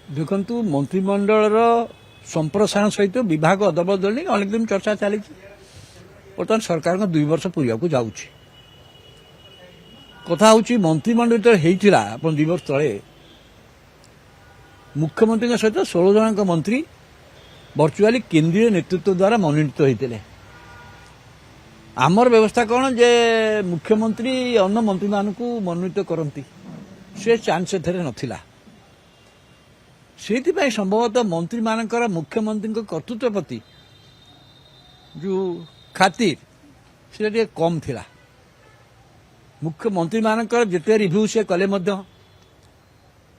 ଦେଖନ୍ତୁ ମନ୍ତ୍ରିମଣ୍ଡଳର ସମ୍ପ୍ରସାରଣ ସହିତ ବିଭାଗ ଅଦଳବଦଳ ନେଇ ଅନେକ ଦିନ ଚର୍ଚ୍ଚା ଚାଲିଛି। ବର୍ତ୍ତମାନ ସରକାରଙ୍କ 2 ବର୍ଷ ପୁରିବାକୁ ଯାଉଛି। କଥା ହେଉଛି ମନ୍ତ୍ରିମଣ୍ଡଳ ଯେତେବେଳେ ହେଇଥିଲା ଆପଣ 2 ବର୍ଷ ତଳେ ମୁଖ୍ୟମନ୍ତ୍ରୀଙ୍କ ସହିତ 16 ଜଣଙ୍କ ମନ୍ତ୍ରୀ ଭର୍ଚୁଆଲି କେନ୍ଦ୍ରୀୟ ନେତୃତ୍ୱ ଦ୍ୱାରା ମନୋନୀତ ହୋଇଥିଲେ। ଆମର ବ୍ୟବସ୍ଥା କ'ଣ ଯେ ମୁଖ୍ୟମନ୍ତ୍ରୀ ଅନ୍ୟ ମନ୍ତ୍ରୀମାନଙ୍କୁ ମନୋନୀତ କରନ୍ତି, ସେ ଚାନ୍ସ ଏଥିରେ ନଥିଲା। ସେଇଥିପାଇଁ ସମ୍ଭବତଃ ମନ୍ତ୍ରୀମାନଙ୍କର ମୁଖ୍ୟମନ୍ତ୍ରୀଙ୍କ କର୍ତ୍ତୃତ୍ୱ ପ୍ରତି ଯେଉଁ ଖାତିର ସେଟା ଟିକେ କମ୍ ଥିଲା। ମୁଖ୍ୟମନ୍ତ୍ରୀମାନଙ୍କର ଯେତେ ରିଭ୍ୟୁ ସେ କଲେ ମଧ୍ୟ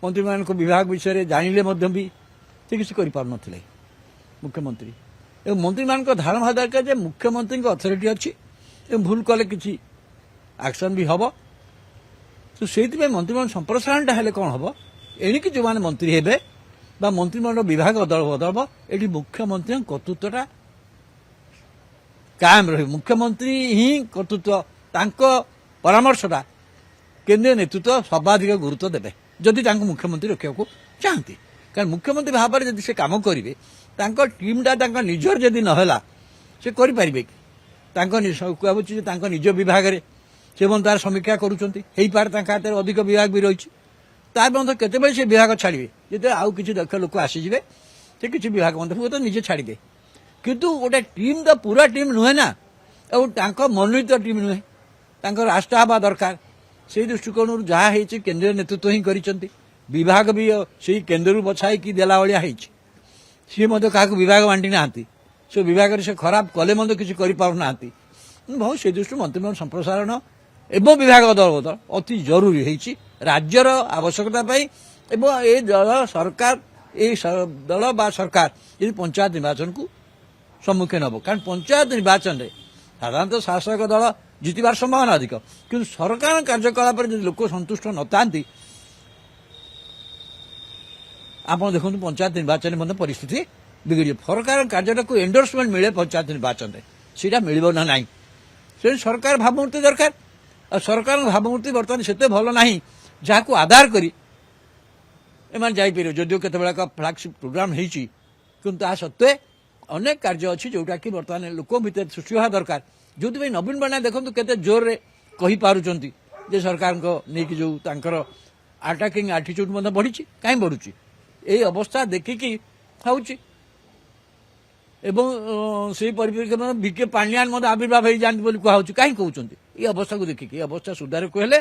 ମନ୍ତ୍ରୀମାନଙ୍କ ବିଭାଗ ବିଷୟରେ ଜାଣିଲେ ମଧ୍ୟ ବି ସେ କିଛି କରିପାରୁନଥିଲେ ମୁଖ୍ୟମନ୍ତ୍ରୀ। ଏବଂ ମନ୍ତ୍ରୀମାନଙ୍କ ଧାରଣା ହେବା ଦରକାର ଯେ ମୁଖ୍ୟମନ୍ତ୍ରୀଙ୍କ ଅଥରିଟି ଅଛି ଏବଂ ଭୁଲ କଲେ କିଛି ଆକ୍ସନ୍ ବି ହେବ। ତ ସେଇଥିପାଇଁ ମନ୍ତ୍ରିମଣ୍ଡଳ ସମ୍ପ୍ରସାରଣଟା ହେଲେ କ'ଣ ହେବ, ଏଣିକି ଯେଉଁମାନେ ମନ୍ତ୍ରୀ ହେବେ ବା ମନ୍ତ୍ରିମଣ୍ଡଳ ବିଭାଗ ଅଦଳ ବଦଳ ଏଠି ମୁଖ୍ୟମନ୍ତ୍ରୀଙ୍କ କର୍ତ୍ତୃତ୍ୱଟା କାୟମ ରହିବ। ମୁଖ୍ୟମନ୍ତ୍ରୀ ହିଁ କର୍ତ୍ତୃତ୍ୱ, ତାଙ୍କ ପରାମର୍ଶଟା କେନ୍ଦ୍ରୀୟ ନେତୃତ୍ୱ ସର୍ବାଧିକ ଗୁରୁତ୍ୱ ଦେବେ ଯଦି ତାଙ୍କୁ ମୁଖ୍ୟମନ୍ତ୍ରୀ ରଖିବାକୁ ଚାହାନ୍ତି। କାରଣ ମୁଖ୍ୟମନ୍ତ୍ରୀ ଭାବରେ ଯଦି ସେ କାମ କରିବେ, ତାଙ୍କ ଟିମ୍ଟା ତାଙ୍କ ନିଜର ଯଦି ନ ହେଲା ସେ କରିପାରିବେ କି? ତାଙ୍କ କୁହାଯାଉଛି ଯେ ତାଙ୍କ ନିଜ ବିଭାଗରେ ସେ ମଧ୍ୟ ତାର ସମୀକ୍ଷା କରୁଛନ୍ତି, ହେଇପାରେ ତାଙ୍କ ହାତରେ ଅଧିକ ବିଭାଗ ବି ରହିଛି। ତାର ମଧ୍ୟ କେତେବେଳେ ସେ ବିଭାଗ ଛାଡ଼ିବେ, ଯେତେବେଳେ ଆଉ କିଛି ଦକ୍ଷ ଲୋକ ଆସିଯିବେ ସେ କିଛି ବିଭାଗ ମଧ୍ୟ ହୁଏତ ନିଜେ ଛାଡ଼ିବେ। କିନ୍ତୁ ଗୋଟେ ଟିମ୍ ତ ପୁରା ଟିମ୍ ନୁହେଁ ନା, ଆଉ ତାଙ୍କ ମନୋନୀତ ଟିମ୍ ନୁହେଁ, ତାଙ୍କର ରାଷ୍ଟ୍ର ହେବା ଦରକାର। ସେଇ ଦୃଷ୍ଟିକୋଣରୁ ଯାହା ହେଇଛି କେନ୍ଦ୍ରୀୟ ନେତୃତ୍ୱ ହିଁ କରିଛନ୍ତି। ବିଭାଗ ବି ସେଇ କେନ୍ଦ୍ରରୁ ବଛାଇକି ଦେଲା ଭଳିଆ ହେଇଛି। ସିଏ ମଧ୍ୟ କାହାକୁ ବିଭାଗ ବାଣ୍ଟି ନାହାନ୍ତି, ସେ ବିଭାଗରେ ସେ ଖରାପ କଲେ ମଧ୍ୟ କିଛି କରିପାରୁନାହାନ୍ତି। ବହୁ ସେ ଦୃଷ୍ଟିରୁ ମନ୍ତ୍ରିମଣ୍ଡଳ ସମ୍ପ୍ରସାରଣ ଏବଂ ବିଭାଗ ଅଦଳ ବଦଳ ଅତି ଜରୁରୀ ହେଇଛି ରାଜ୍ୟର ଆବଶ୍ୟକତା ପାଇଁ। ଏବଂ ଏ ଦଳ ସରକାର, ଏଇ ଦଳ ବା ସରକାର ଯଦି ପଞ୍ଚାୟତ ନିର୍ବାଚନକୁ ସମ୍ମୁଖୀନ ହେବ, କାରଣ ପଞ୍ଚାୟତ ନିର୍ବାଚନରେ ସାଧାରଣତଃ ଶାସକ ଦଳ ଜିତିବାର ସମ୍ଭାବନା ଅଧିକ, କିନ୍ତୁ ସରକାର କାର୍ଯ୍ୟକଳାପରେ ଯଦି ଲୋକ ସନ୍ତୁଷ୍ଟ ନଥାନ୍ତି, ଆପଣ ଦେଖନ୍ତୁ ପଞ୍ଚାୟତ ନିର୍ବାଚନରେ ମଧ୍ୟ ପରିସ୍ଥିତି ବିଗିଡ଼ିବ। ସରକାର କାର୍ଯ୍ୟଟାକୁ ଏଣ୍ଡୋର୍ସମେଣ୍ଟ ମିଳେ ପଞ୍ଚାୟତ ନିର୍ବାଚନରେ, ସେଇଟା ମିଳିବ ନା ନାହିଁ। ସେ ସରକାର ଭାବମୂର୍ତ୍ତି ଦରକାର, ଆଉ ସରକାରଙ୍କ ଭାବମୂର୍ତ୍ତି ବର୍ତ୍ତମାନ ସେତେ ଭଲ ନାହିଁ ଯାହାକୁ ଆଧାର କରି ଏମାନେ ଯାଇପାରିବେ। ଯଦିଓ କେତେବେଳେ ଏକ ଫ୍ଲାଗସିପ୍ ପ୍ରୋଗ୍ରାମ ହେଇଛି, କିନ୍ତୁ ତାହା ସତ୍ତ୍ୱେ ଅନେକ କାର୍ଯ୍ୟ ଅଛି ଯେଉଁଟାକି ବର୍ତ୍ତମାନ ଲୋକ ଭିତରେ ସୃଷ୍ଟି ହେବା ଦରକାର। ଯେଉଁଥିପାଇଁ ନବୀନ ପଟ୍ଟନାୟକ ଦେଖନ୍ତୁ କେତେ ଜୋରରେ କହିପାରୁଛନ୍ତି ଯେ ସରକାରଙ୍କ ନେଇକି ଯେଉଁ ତାଙ୍କର ଆଟାକିଂ ଆଟିଚ୍ୟୁଡ୍ ମଧ୍ୟ ବଢ଼ିଛି। କାହିଁ ବଢ଼ୁଛି? ଏଇ ଅବସ୍ଥା ଦେଖିକି ହେଉଛି। ଏବଂ ସେହି ପରିପ୍ରେକ୍ଷୀରେ ବିକେ ପାଣ୍ଡିଆନ ମଧ୍ୟ ଆବିର୍ଭାବ ହେଇଯାଆନ୍ତି ବୋଲି କୁହାଯାଉଛି। କାହିଁ କହୁଛନ୍ତି? এই ଅବସ୍ଥାକୁ ଦେଖିକି এই ଅବସ୍ଥା ସୁଧାରକୁ ହେଲେ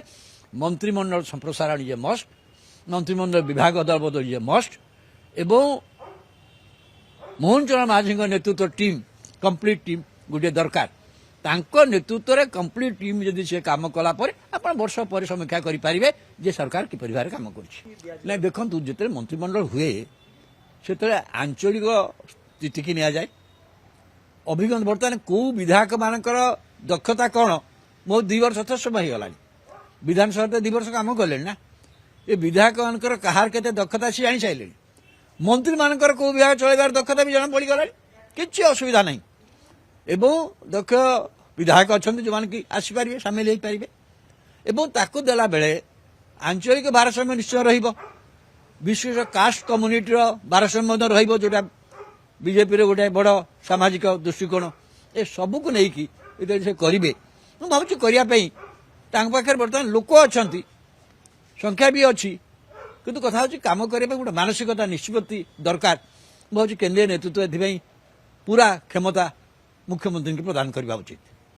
ମନ୍ତ୍ରିମଣ୍ଡଳ ସମ୍ପ୍ରସାରଣ ଇଏ ମଷ୍ଟ, ମନ୍ତ୍ରିମଣ୍ଡଳ ବିଭାଗ ଅଦଳ ବଦଳ ଇଏ ମଷ୍ଟ, ଏବଂ ମୋହନ ଚରଣ ମାଝୀଙ୍କ ନେତୃତ୍ୱ ଟିମ୍, କମ୍ପ୍ଲିଟ୍ ଟିମ୍ ଗୋଟିଏ ଦରକାର। ତାଙ୍କ ନେତୃତ୍ୱରେ କମ୍ପ୍ଲିଟ୍ ଟିମ୍ ଯଦି ସେ କାମ କଲା ପରେ ଆପଣ ବର୍ଷ ପରେ ସମୀକ୍ଷା କରିପାରିବେ ଯେ ସରକାର କିପରି ଭାବରେ କାମ କରୁଛି। ନାଇଁ ଦେଖନ୍ତୁ, ଯେତେବେଳେ ମନ୍ତ୍ରିମଣ୍ଡଳ ହୁଏ ସେତେବେଳେ ଆଞ୍ଚଳିକ ସ୍ଥିତିକି ନିଆଯାଏ। ଅଭିଜ୍ଞତା ବର୍ତ୍ତମାନ କେଉଁ ବିଧାୟକମାନଙ୍କର ଦକ୍ଷତା କ'ଣ, ମୋ 2 ବର୍ଷ ଯଥେଷ୍ଟ ହେଇଗଲାଣି। ବିଧାନସଭାରେ 2 ବର୍ଷ କାମ କଲେଣି ନା, ଏ ବିଧାୟକମାନଙ୍କର କାହାର କେତେ ଦକ୍ଷତା ସିଏ ଜାଣିସାରିଲେଣି। ମନ୍ତ୍ରୀମାନଙ୍କର କେଉଁ ବିଭାଗ ଚଳାଇବାର ଦକ୍ଷତା ବି ଜଣା ପଡ଼ିଗଲାଣି, କିଛି ଅସୁବିଧା ନାହିଁ। ଏବଂ ଦକ୍ଷ ବିଧାୟକ ଅଛନ୍ତି ଯେଉଁମାନେ କି ଆସିପାରିବେ, ସାମିଲ ହୋଇପାରିବେ। ଏବଂ ତାକୁ ଦେଲାବେଳେ ଆଞ୍ଚଳିକ ଭାରସାମ୍ୟ ନିଶ୍ଚୟ ରହିବ, ବିଶେଷ କାଷ୍ଟ କମ୍ୟୁନିଟିର ଭାରସାମ୍ୟ ମଧ୍ୟ ରହିବ, ଯେଉଁଟା ବିଜେପିର ଗୋଟେ ବଡ଼ ସାମାଜିକ ଦୃଷ୍ଟିକୋଣ। ଏ ସବୁକୁ ନେଇକି ଯେତେବେଳେ ସେ କରିବେ, ମୁଁ ଭାବୁଛି କରିବା ପାଇଁ ତାଙ୍କ ପାଖରେ ବର୍ତ୍ତମାନ ଲୋକ ଅଛନ୍ତି, ସଂଖ୍ୟା ବି ଅଛି। କିନ୍ତୁ କଥା ହେଉଛି କାମ କରିବା ପାଇଁ ଗୋଟେ ମାନସିକତା ନିଷ୍ପତ୍ତି ଦରକାର। ମୁଁ ଭାବୁଛି କେନ୍ଦ୍ରୀୟ ନେତୃତ୍ୱ ଏଥିପାଇଁ ପୁରା କ୍ଷମତା ମୁଖ୍ୟମନ୍ତ୍ରୀଙ୍କୁ ପ୍ରଦାନ କରିବା ଉଚିତ।